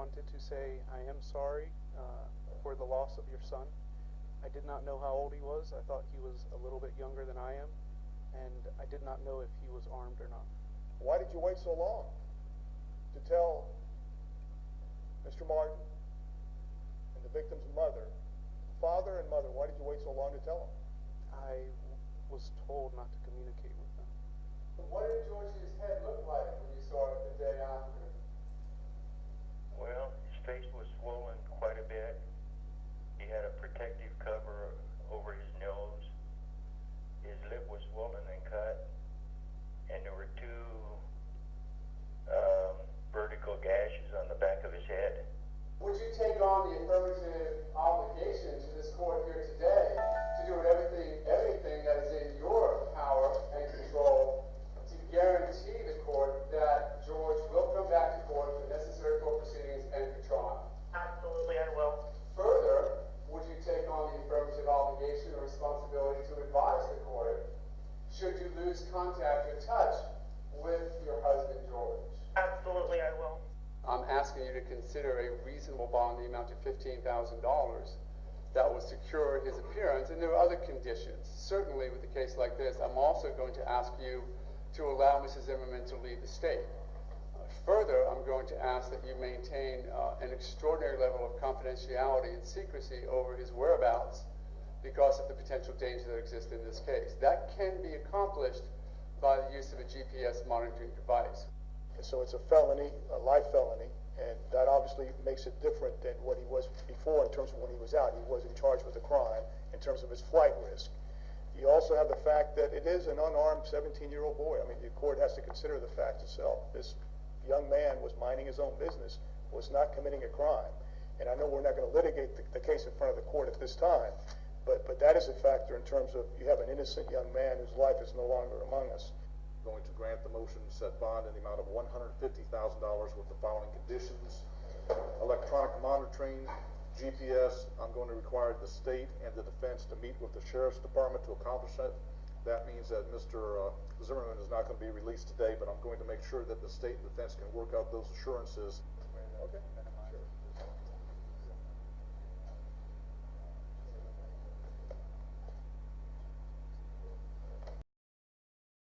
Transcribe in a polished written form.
wanted to say I am sorry for the loss of your son. I did not know how old he was. I thought he was a little bit younger than I am, and I did not know if he was armed or not. Why did you wait so long to tell Mr. Martin and the victim's mother, father and mother, why did you wait so long to tell them? I was told not to communicate with them. What did George's head look like when you saw it the day after? Well, his face was swollen quite a bit. He had a protective cover over his nose. His lip was swollen and cut. And there were two vertical gashes on the back of his head. Would you take on the affirmative obligation to this court here today to do everything that is in your power and control to guarantee the court that George will come back to court for necessary court proceedings and for trial? Absolutely, I will. Further, would you take on the affirmative obligation or responsibility to advise the court should you lose contact or touch with your husband, George? Absolutely, I will. I'm asking you to consider a reasonable bond in the amount of $15,000 that would secure his appearance, and there are other conditions. Certainly with a case like this, I'm also going to ask you to allow Mrs. Zimmerman to leave the state. Further, I'm going to ask that you maintain an extraordinary level of confidentiality and secrecy over his whereabouts because of the potential danger that exists in this case. That can be accomplished by the use of a GPS monitoring device. And so it's a felony, a life felony, and that obviously makes it different than what he was before in terms of when he was out. He wasn't charged with a crime in terms of his flight risk. You also have the fact that it is an unarmed 17-year-old boy. I mean, the court has to consider the fact itself. This young man was minding his own business, was not committing a crime. And I know we're not going to litigate the case in front of the court at this time, but that is a factor in terms of you have an innocent young man whose life is no longer among us. Going to grant the motion to set bond in the amount of $150,000 with the following conditions: electronic monitoring, GPS. I'm going to require the state and the defense to meet with the sheriff's department to accomplish it. That means that Mr. Zimmerman is not going to be released today, but I'm going to make sure that the state and defense can work out those assurances. Okay, sure.